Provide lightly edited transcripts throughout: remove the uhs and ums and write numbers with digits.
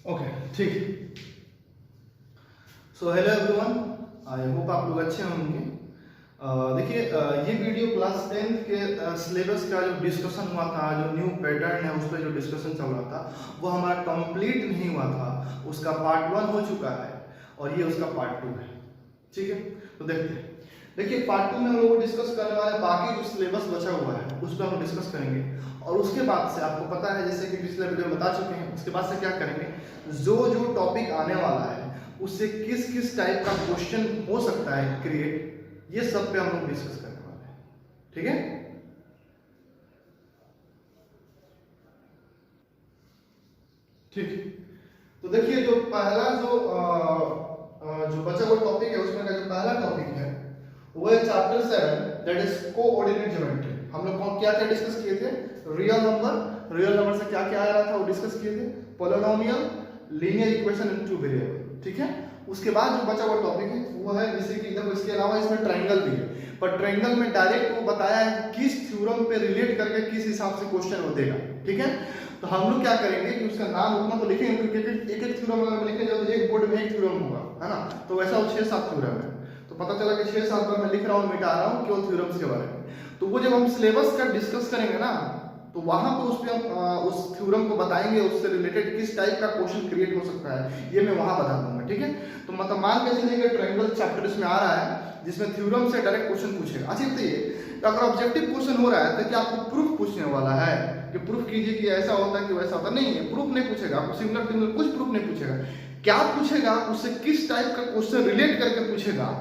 Okay, ठीक। So hello everyone, I hope आप लोग अच्छे होंगे। देखिए, ये वीडियो क्लास 10th के सिलेबस का जो डिस्कशन हुआ था, जो न्यू पैटर्न है उस पर जो डिस्कशन चल रहा था वो हमारा कंप्लीट नहीं हुआ था। उसका पार्ट 1 हो चुका है और ये उसका पार्ट 2 है। ठीक है, तो देखते हैं। देखिए, पार्ट 2 में हम लोग डिस्कस करने वाले बाकी जो सिलेबस बचा हुआ है उस पर हम डिस्कस करेंगे। और उसके बाद से आपको पता है, जैसे कि पिछले वीडियो में बता चुके हैं, उसके बाद से क्या करेंगे, जो जो टॉपिक आने वाला है उससे किस किस टाइप का क्वेश्चन हो सकता है क्रिएट, ये सब पे हम लोग डिस्कस करने वाले हैं। ठीक है, ठीक। तो देखिए, जो पहला जो बचा हुआ टॉपिक है उसमें का जो पहला टॉपिक है वो है chapter 7, that is coordinate geometry. हम लोग क्या क्या डिस्कस किए थे? रियल नंबर से क्या क्या आ रहा था वो डिस्कस किए थे। Polynomial, linear equation in two variable. ठीक है, उसके बाद जो बचा हुआ टॉपिक है वो है, जैसे कि देखो इसके अलावा इसमें ट्रायंगल भी है, पर ट्रायंगल में डायरेक्ट वो बताया है कि किस थ्योरम पे रिलेट करके किस हिसाब से क्वेश्चन वो देगा। ठीक है, तो हम लोग क्या करेंगे कि उसका नाम उतना तो लिखेंगे, क्योंकि एक एक थ्योरम अगर लिखेंगे तो एक बोर्ड में एक थ्योरम होगा, है ना। तो वैसा वो 6-7 थ्योरम है, तो पता चला कि 6-7 बार मैं लिख रहा हूँ, मिटा रहा हूँ केवल थ्योरम्स के बारे में। तो वो जब हम सिलेबस का डिस्कस करेंगे ना, तो वहां पे उस पे हम उस थ्योरम को बताएंगे, उससे रिलेटेड किस टाइप का क्वेश्चन क्रिएट हो सकता है, ये मैं वहां बता दूंगा। ठीक है, तो मतलब मान के चलिए कि ट्रायंगल चैप्टर इसमें आ रहा है जिसमें थ्योरम से डायरेक्ट क्वेश्चन पूछेगा। अच्छा, तो ये अगर ऑब्जेक्टिव क्वेश्चन हो रहा है तो क्या आपको प्रूफ पूछने वाला है कि प्रूफ कीजिए कि ऐसा होता है कि वैसा होता नहीं है। प्रूफ नहीं पूछेगा आपको, सिमिलर कुछ प्रूफ नहीं पूछेगा। क्या पूछेगा, उससे किस टाइप का क्वेश्चन रिलेट करके पूछेगा,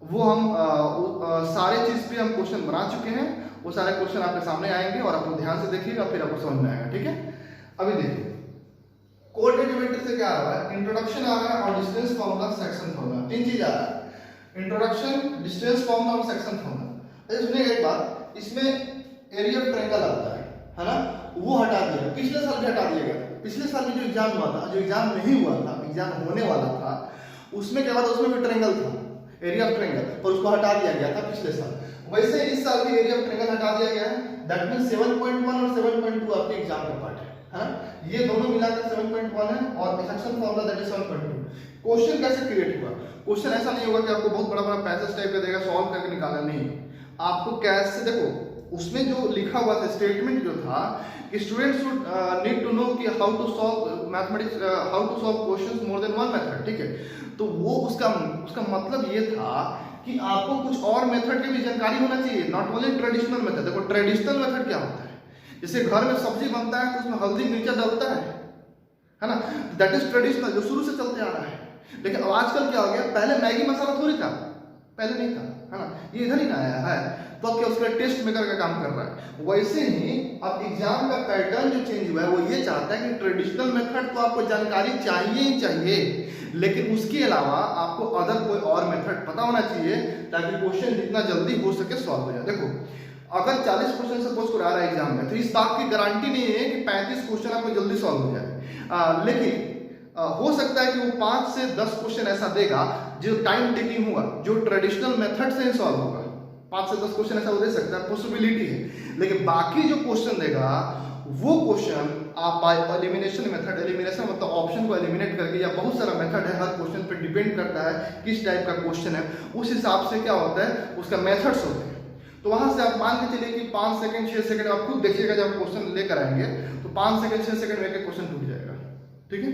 वो हम सारे चीज पे हम क्वेश्चन बना चुके हैं। वो सारे क्वेश्चन आपके सामने आएंगे और आप लोग ध्यान से देखिएगा, फिर आपको समझ में आएगा। ठीक है, अभी देखिए कोऑर्डिनेट ज्योमेट्री से क्या आ रहा है, इंट्रोडक्शन आ रहा है और डिस्टेंस फार्मूला, सेक्शन फार्मूला, तीन चीज आ रहा है। इंट्रोडक्शन, डिस्टेंस फार्मूला और सेक्शन फार्मूला। अच्छा सुनिएगा एक बात, इसमें एरिया ऑफ ट्रायंगल आता है ना, वो हटा दिया, पिछले साल भी हटा दिया गया। पिछले साल में जो एग्जाम हुआ था, जो एग्जाम नहीं हुआ था, एग्जाम होने वाला था, उसमें क्या हुआ था, उसमें भी ट्रायंगल था, एरिया ऑफ ट्रायंगल, पर उसको हटा दिया गया था पिछले साल। वैसे इस साल भी एरिया ऑफ ट्रायंगल हटा दिया गया है। दैट मींस 7.1 और 7.2 आपके एग्जाम का पार्ट है ना, ये दोनों मिलाकर 7.1 है और section formula that is 7.2। Question कैसे क्रिएट हुआ? क्वेश्चन ऐसा नहीं होगा कि आपको बहुत बड़ा बड़ा पैसेज टाइप का देगा, सॉल्व करके निकालना नहीं। आपको कैसे, देखो उसमें जो लिखा हुआ था स्टेटमेंट जो था कि students should need to know कि how to solve mathematics, how to solve questions more than one method. ठीक है, तो वो उसका मतलब ये था कि आपको कुछ और मेथड की भी जानकारी होना चाहिए, नॉट ओनली ट्रेडिशनल मेथड। देखो ट्रेडिशनल मेथड क्या होता है, जैसे घर में सब्जी बनता है तो उसमें हल्दी मिर्चा डलता है ना, दैट इज ट्रेडिशनल, जो शुरू से चलते आ रहा है। लेकिन अब आजकल क्या हो गया, पहले मैगी मसाला थोड़ी था, पहले नहीं था, है ना, ये इधर ही ना आया है, तो अब क्या उसका टेस्ट मेकर का काम कर रहा है। वैसे ही अब एग्जाम का पैटर्न जो चेंज हुआ है वो ये चाहता है कि ट्रेडिशनल मेथड तो आपको जानकारी चाहिए ही चाहिए, लेकिन उसके अलावा आपको अदर कोई और मेथड पता होना चाहिए ताकि क्वेश्चन जितना जल्दी हो सके सॉल्व हो जाए। देखो अगर 40 क्वेश्चन सपोज कर आ रहा है एग्जाम में, तो इस बात की गारंटी नहीं है कि 35 क्वेश्चन आपको जल्दी सॉल्व हो जाए, लेकिन हो सकता है कि वो 5 से 10 क्वेश्चन ऐसा देगा जो टाइम टेकिंग होगा, जो ट्रेडिशनल मेथड से ही सॉल्व होगा। 5 से 10 क्वेश्चन ऐसा वो दे सकता है, पॉसिबिलिटी है। लेकिन बाकी जो क्वेश्चन देगा वो क्वेश्चन आप बाय एलिमिनेशन मेथड, एलिमिनेशन मतलब ऑप्शन को एलिमिनेट करके, या बहुत सारा मेथड है, हर क्वेश्चन पे डिपेंड करता है किस टाइप का क्वेश्चन है, उस हिसाब से क्या होता है उसका मेथड्स होते हैं। तो वहां से आप मान के चलिए कि 5 सेकंड 6 सेकंड आप खुद देखिएगा, जब क्वेश्चन लेकर आएंगे तो 5 सेकंड 6 सेकंड में एक क्वेश्चन टूट जाएगा। ठीक है,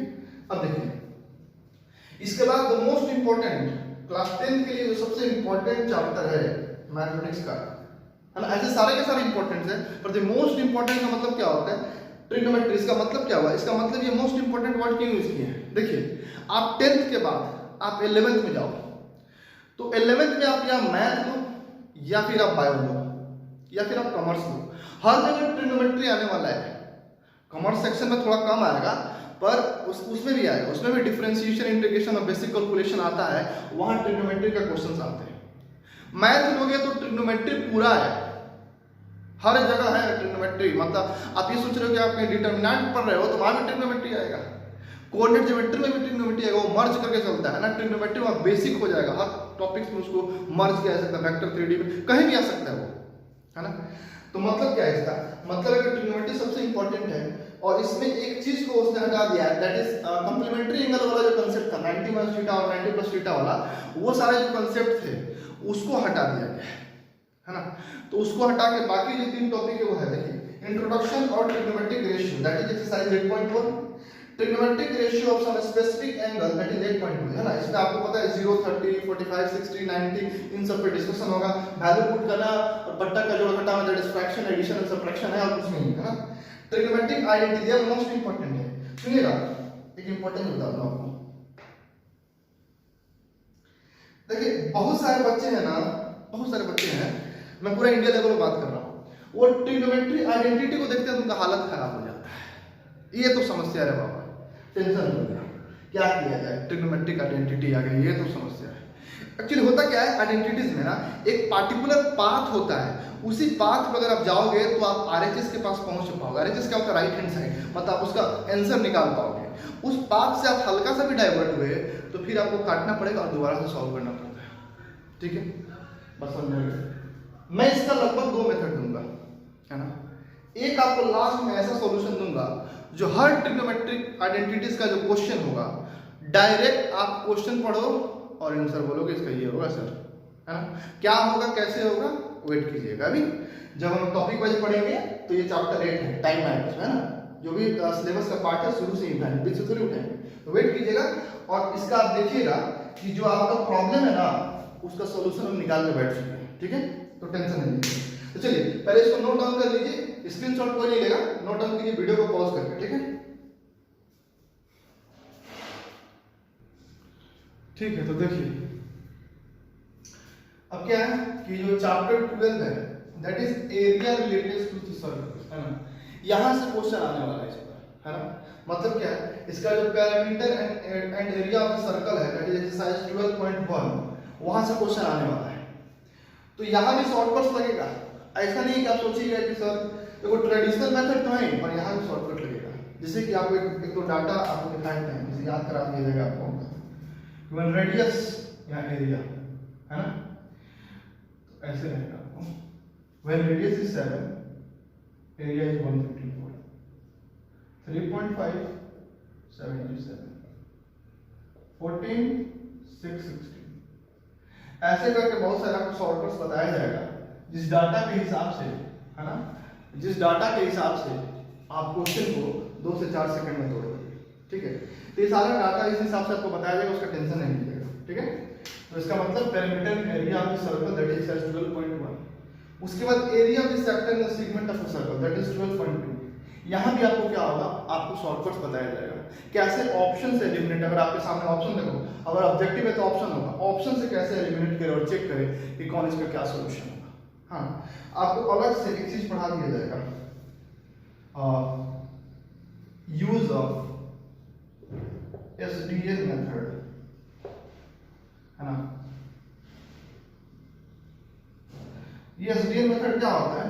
अब देखिए इसके बाद द मोस्ट इंपॉर्टेंट, क्लास 10 के लिए जो सबसे इंपॉर्टेंट चैप्टर है मैथमेटिक्स का, है ना, ऐसे सारे के सारे इंपॉर्टेंट है, पर द मोस्ट इंपॉर्टेंट का मतलब क्या होता है, ट्रिग्नोमेट्री। इसका मतलब क्या हुआ, इसका मतलब ये मोस्ट इंपॉर्टेंट वर्ड क्यों यूज किए हैं? देखिए आप 10th के बाद आप 11th में जाओ, तो 11th में आप या मैथ लो या फिर आप बायो लो या फिर आप कॉमर्स लो, हर जगह ट्रिग्नोमेट्री आने वाला है। कॉमर्स सेक्शन में थोड़ा कम आएगा, पर उसमें भी आएगा, उसमें भी डिफरेंशिएशन, इंटीग्रेशन और बेसिक कैलकुलेशन आता है, वहां ट्रिग्नोमेट्री का क्वेश्चंस आते हैं। मैथ लोगे तो ट्रिग्नोमेट्री पूरा है, हर जगह है ट्रिग्नोमेट्री। मतलब आप ये सोच रहे हो कि आप कहीं डिटरमिनेंट पढ़ रहे हो तो वहां भी ट्रिग्नोमेट्री आएगा, कोऑर्डिनेट ज्योमेट्री में भी ट्रिग्नोमेट्री आएगा, वो मर्ज करके चलता है ना, ट्रिग्नोमेट्री वहां बेसिक हो जाएगा, हर टॉपिक्स में उसको मर्ज किया जा सकता है, वेक्टर 3D में कहीं भी आ सकता है वो, है ना। तो मतलब क्या है इसका मतलब है कि ट्रिग्नोमेट्री सबसे इंपॉर्टेंट है। और इसमें एक चीज को उसने हटा दिया है, दैट इज कॉम्प्लीमेंट्री एंगल वाला जो कंसेप्ट था 90 माइनस थीटा और 90 प्लस थीटा वाला, वो सारे जो कंसेप्ट थे उसको हटा दिया गया है ना। तो उसको हटा के बाकी जो 3 टॉपिक है वो है, देखिए इंट्रोडक्शन और trigonometric ratio, that is exercise 8.1, trigonometric ratio of some specific angle, that is 8.2 है ना। इसमें आपको पता है 0, 30, 45, 60, 90 इन सब पे डिस्कशन होगा, वैल्यू पुट करना और पट्टा का जोड़ घटाना, दैट इज फ्रैक्शन, एडिशन और सबट्रैक्शन है और कुछ नहीं है ना। ट्रिग्नोमेट्रिक आइडेंटिटी ये मोस्ट इंपॉर्टेंट है, सुनिएगा एक इंपॉर्टेंट बता दूं आपको। देखिए बहुत सारे बच्चे हैं ना, बहुत सारे बच्चे हैं, मैं पूरा इंडिया लेवल में बात कर रहा हूं, वो ट्रिग्नोमेट्रिक आइडेंटिटी को देखते हैं तो उनका हालत खराब हो जाता है। ये तो समस्या है बाबा, टेंशन हो गया, क्या किया जाए, ट्रिग्नोमेट्रिक आइडेंटिटी आ गई, ये तो समस्या है। एक्चुअली होता क्या है आइडेंटिटीज में ना, एक पार्टिकुलर पाथ होता है, उसी पाथ पर अगर आप जाओगे तो आप आरएचएस के पास पहुंच पाओगे। आरएचएस क्या होता है, राइट हैंड साइड, मतलब आप उसका आंसर निकाल पाओगे। उस पाथ से आप हल्का सा भी डाइवर्ट हुए तो फिर आपको काटना पड़ेगा और दोबारा से सॉल्व करना पड़ेगा, ठीक है, बस समझ गए। मैं इसका लगभग 2 मेथड दूंगा, है ना। एक आपको लास्ट में ऐसा सॉल्यूशन दूंगा जो हर ट्रिग्नोमेट्रिक आइडेंटिटीज का जो क्वेश्चन होगा, डायरेक्ट आप क्वेश्चन पढ़ो और आंसर बोलोगे इसका ये होगा सर, है ना। क्या होगा, कैसे होगा, वेट कीजिएगा। अभी जब हम टॉपिक वाइज पढ़ेंगे तो ये चैप्टर 8 है, टाइम मैनेजमेंट, है ना, जो भी सिलेबस का पार्ट है शुरू से ही उठाएंगे, बीच से थोड़ी उठाएंगे, तो वेट कीजिएगा। और इसका आप देखिएगा कि जो आपका प्रॉब्लम है ना उसका सॉल्यूशन हम निकाल के बैठ चुके हैं, ठीक है, तो टेंशन नहीं लीजिए। तो चलिए पहले इसको नोट डाउन कर लीजिए, स्क्रीनशॉट कोई नहीं लेगा, नोट डाउन कीजिए वीडियो को पॉज करके, ठीक है, ठीक है। तो देखिए अब क्या है कि जो चैप्टर 12 है that is area related to the circle, है ना, यहां से क्वेश्चन आने वाला है इस पर, है ना। मतलब क्या है, इसका जो parameter and area of the circle है दैट इज एक्सरसाइज 12.1, वहां से क्वेश्चन आने वाला है। तो यहां भी शॉर्टकट्स लगेगा, ऐसा नहीं कि आप सोचिएगा कि सर देखो ट्रेडिशनल मेथड तो है और यहां भी शॉर्टकट लगेगा। जैसे कि आपको एक तो डाटा आपको दिखाते हैं, जैसे याद करा दिया जाएगा आपको, वन रेडियस या एरिया, है ना, ऐसे रहेगा आपको, when radius is 7, area is 154, 3.5, 7 into 7, 14, 6, 16, ऐसे करके बहुत सारे आपको शॉर्टकट्स बताया जाएगा जिस डाटा के हिसाब से, है ना, जिस डाटा के हिसाब से आप क्वेश्चन को 2 से 4 सेकंड में तोड़ोगे, ठीक है। तो ये सारा डाटा इस हिसाब से आपको बताया जाएगा, उसका टेंशन नहीं लीजिएगा, ठीक है। तो इसका मतलब parameter area of the circle that is 12.1, उसके बाद area of the sector in the segment of the circle that is 12.2। यहां भी आपको क्या होगा, आपको शॉर्टकट्स बताया जाएगा कैसे ऑप्शन से एलिमिनेट, अगर आपके सामने ऑप्शन देखो, अगर ऑब्जेक्टिव है तो ऑप्शन होगा, ऑप्शन से कैसे एलिमिनेट करें और चेक करें कि कौन इसका क्या सॉल्यूशन होगा। हाँ, आपको अलग से एक चीज पढ़ा दिया जाएगा, यूज ऑफ एसडीएन मेथड, है ना। ये एसडीएन मेथड क्या होता है,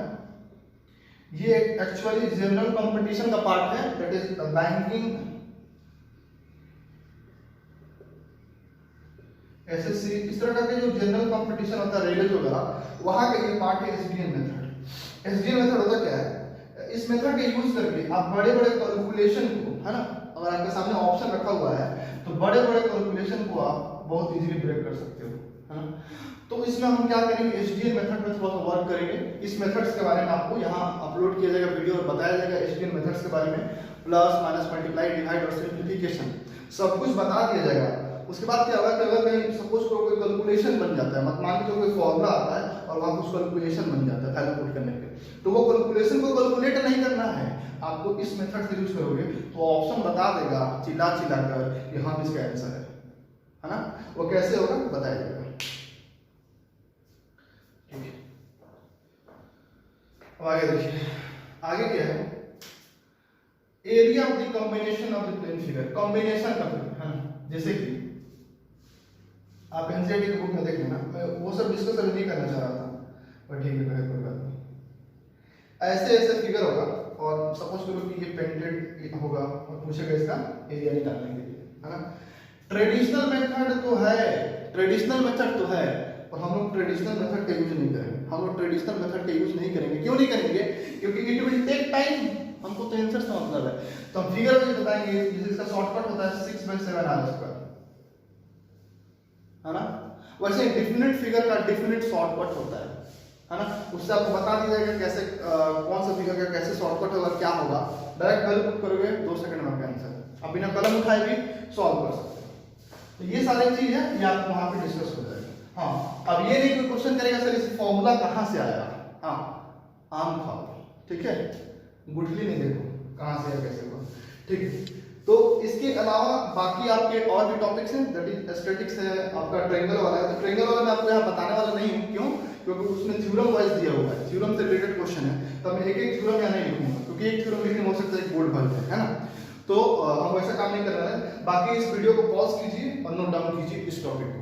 ये एक्चुअली जनरल कंपटीशन का पार्ट है, दैट इज बैंकिंग, एसएससी, इस तरह का जो जनरल कंपटीशन होता है रेलवे वगैरह, वहां का ये पार्ट है एसडीएन मेथड। एसडीएन मेथड होता क्या है, इस मेथड का यूज करके आप बड़े बड़े कैलकुलेशन को, है ना, अगर आपके सामने ऑप्शन रखा हुआ है तो बड़े बड़े कैलकुलेशन को आप बहुत इजीली ब्रेक कर सकते हो, है ना। तो इसमें हम क्या करेंगे, एसडीएन मेथड में थोड़ा सा वर्क करेंगे। इस मेथड्स के बारे में आपको यहाँ अपलोड किया जाएगा वीडियो और बताया जाएगा एसडीएन मेथड्स के बारे में, प्लस माइनस मल्टीप्लाई डिवाइड और सिंप्लीफिकेशन सब कुछ बता दिया जाएगा। उसके बाद क्या होगा कि अगर कहीं सपोज कोई कैलकुलेशन बन जाता है, मतलब मान लीजिए कोई फॉर्मूला आता है और वहां कुछ कैलकुलेशन बन जाता है वैल्यू पुट करने के, तो वो कैलकुलेशन को कैलकुलेट नहीं करना है, आपको इस मेथड से यूज करोगे तो ऑप्शन बता देगा चिल्ला चिल्ला कर कि हाँ इसका आंसर है ना। वो कैसे होगा बताया जाएगा, ठीक है। अब आगे देखिए, आगे क्या है, area of the combination of the plane figure, combination का फिगर, है ना। जैसे कि आप एनसीईआरटी की बुक में देख लेना, मैं वो सब डिस्कस अभी नहीं करना चाह रहा था, पर ठीक है कोई बात नहीं। ऐसे ऐसे फिगर होगा और सपोज करो कि ये पेंटेड होगा और पूछेगा इसका एरिया निकालने के लिए, है ना। ट्रेडिशनल मेथड तो है, ट्रेडिशनल मेथड तो है, और हम लोग ट्रेडिशनल मेथड का यूज नहीं करेंगे। हम लोग ट्रेडिशनल मेथड का यूज नहीं करेंगे, क्यों नहीं करेंगे, क्योंकि इट विल टेक टाइम, हमको तो आंसर से मतलब है, तो हम फिगर में बताएंगे। जैसे इसका शॉर्टकट होता है 6/7 r², है ना। वैसे डेफिनेट फिगर का डेफिनेट शॉर्टकट होता है ना। उससे आपको बता दिया जाएगा कैसे कौन सा फिगर का कैसे शॉर्टकट होगा, क्या होगा। डायरेक्ट कैलकुलेट करोगे 2 सेकंड में आपका आंसर, आप बिना कलम उठाए भी सॉल्व कर सकते हो। तो ये सारी चीज है, ये आपको वहां पे डिस्कस हो जाएगी। हाँ, अब ये नहीं कोई क्वेश्चन करेगा सर इस फॉर्मूला कहाँ से आया। हाँ, आम खाओ, ठीक है, गुठली नहीं देखो कहाँ से आया कैसे हुआ, ठीक है। तो इसके अलावा बाकी आपके और भी टॉपिक्स हैं, दैट इज स्टैटिक्स है, आपका ट्रायंगल वाला है। तो ट्रायंगल वाला मैं आपको यहाँ बताने वाला नहीं हूँ, क्यों? क्योंकि उसमें थ्योरम वाइज दिया हुआ है, थ्योरम से रिलेटेड क्वेश्चन है, तो मैं एक एक थ्योरम यहाँ नहीं लिखूंगा, क्योंकि एक थ्योरम लिखने में हो सकता है एक बोर्ड भर जाए, है ना। तो हम वैसा काम नहीं कर रहे हैं। बाकी इस वीडियो को पॉज कीजिए और नोट डाउन कीजिए इस टॉपिक को।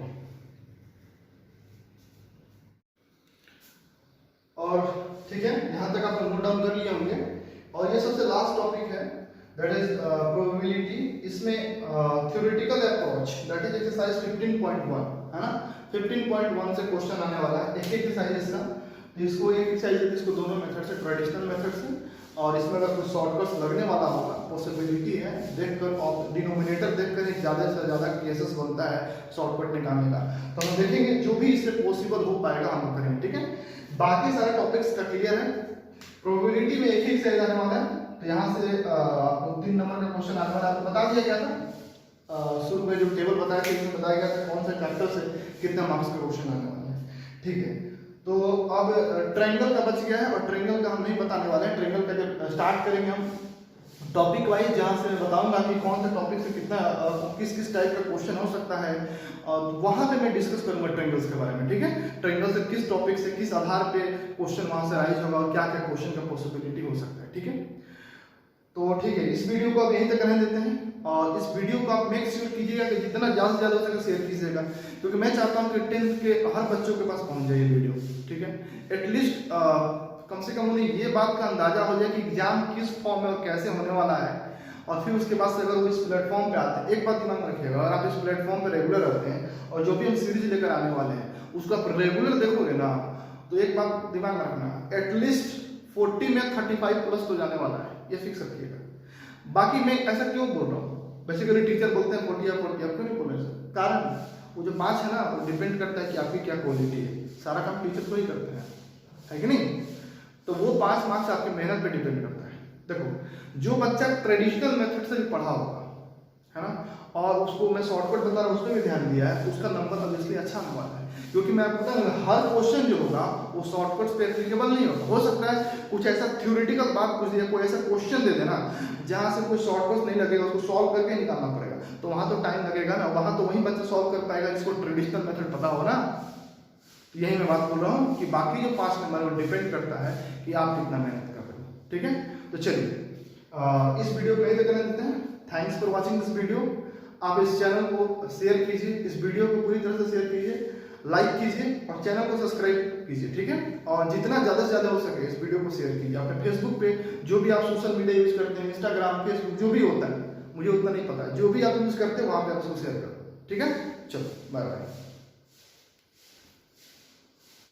और ठीक है, यहाँ तक आप नोट डाउन कर लिए होंगे। और ये सबसे लास्ट टॉपिक है, दैट इज प्रोबेबिलिटी। इसमें theoretical approach, that is exercise 15.1, है ना। 15.1 से क्वेश्चन आने वाला है, एक एक्सरसाइज इसका। इसको एक एक्सरसाइज है, इसको दोनों मेथड से, ट्रेडिशनल मेथड से, और इसमें अगर कुछ शॉर्टकट्स लगने वाला होगा, पॉसिबिलिटी है, देखकर और डिनोमिनेटर देखकर एक ज़्यादा से ज़्यादा केसेस बनता है शॉर्टकट निकालने का। तो हम देखेंगे जो भी इससे पॉसिबल हो पाएगा हम करेंगे, ठीक है। बाकी सारे टॉपिक्स का क्लियर है। प्रोबेबिलिटी में एक ही एक्सरसाइज आने वाला है, तो यहाँ से आपको 3 नंबर का क्वेश्चन आने वाला है। आपको बता दिया गया था शुरू में जो टेबल बताया था, इसमें बताया गया था कौन से चैप्टर से कितना मार्क्स का क्वेश्चन आने वाला है, ठीक है। तो अब ट्रायंगल का बच गया है, और ट्रायंगल का हम नहीं बताने वाले हैं। ट्रायंगल का जब स्टार्ट करेंगे हम टॉपिक वाइज, जहाँ से मैं बताऊंगा कि कौन से टॉपिक से कितना किस किस टाइप का क्वेश्चन हो सकता है, और वहां पे मैं डिस्कस करूंगा ट्रायंगल्स के बारे में, ठीक है। ट्रायंगल से किस टॉपिक से किस आधार पे क्वेश्चन वहां से राइज होगा, और क्या क्या क्वेश्चन का पॉसिबिलिटी हो सकता है, ठीक है। तो ठीक है, इस वीडियो को आप यहीं तक रहने देते हैं, और इस वीडियो को आप मेक श्योर कीजिएगा कि जितना ज़्यादा से ज़्यादा हो सके शेयर कीजिएगा, क्योंकि मैं चाहता हूँ कि 10th के हर बच्चों के पास पहुँच जाए ये वीडियो, ठीक है। एटलीस्ट कम से कम उन्हें ये बात का अंदाजा हो जाए कि एग्जाम किस फॉर्म में और कैसे होने वाला है, और फिर उसके बाद से अगर वो इस प्लेटफॉर्म पे आते हैं, एक बात दिमाग में रखिएगा, अगर आप इस प्लेटफॉर्म पे रेगुलर रहते हैं और जो भी हम सीरीज लेकर आने वाले हैं उसको आप रेगुलर देखोगे ना, तो एक बात दिमाग में रखना, एटलीस्ट 40 में 35 प्लस तो जाने वाला है, ये फिक्स रखिएगा। बाकी मैं ऐसा क्यों बोल रहा हूँ, बेसिकली टीचर बोलते हैं 40 या 40, आप क्यों नहीं बोल रहे सर? कारण वो जो 5 है ना, वो डिपेंड करता है कि आपकी क्या क्वालिटी है। सारा काम टीचर को ही करते हैं, है कि नहीं। तो वो 5 मार्क्स आपकी मेहनत पे डिपेंड करता है। देखो, जो बच्चा ट्रेडिशनल मेथड से भी पढ़ा होगा, है ना, और उसको मैं शॉर्टकट बता रहा हूँ, उसमें भी ध्यान दिया है, उसका नंबर ऑब्वियसली अच्छा आने वाला है। क्योंकि मैं आपको बता रहा हूँ, हर क्वेश्चन जो होगा वो शॉर्टकट पे एप्लीकेबल नहीं होगा। हो सकता है कुछ ऐसा थ्योरेटिकल बात पूछ दिया, कोई ऐसा क्वेश्चन दे देना जहाँ से कोई शॉर्टकट नहीं लगेगा, उसको सॉल्व करके निकालना पड़ेगा, तो वहाँ तो टाइम लगेगा ना। वहाँ तो वही बच्चा सॉल्व कर पाएगा जिसको ट्रेडिशनल मेथड पता हो ना। यही मैं बात बोल रहा हूँ कि बाकी जो 5 नंबर वो डिपेंड करता है कि आप कितना मेहनत कर रहे हो, ठीक है। तो चलिए इस वीडियो को यहीं तक करने देते हैं। Thanks for watching this video. आप इस चैनल को शेयर कीजिए, इस वीडियो को पूरी तरह से शेयर कीजिए, लाइक कीजिए और चैनल को सब्सक्राइब कीजिए, ठीक है। और जितना ज़्यादा से ज़्यादा हो सके इस वीडियो को शेयर कीजिए। अपने फेसबुक पे जो भी आप सोशल मीडिया यूज़ करते हैं, इंस्टाग्राम, फेसबुक, जो भी होता है, मुझे उतना नहीं पता है, जो भी आप यूज़ करते हैं वहाँ पे आप उसको शेयर करो, ठीक है। चलो, बाय बाय।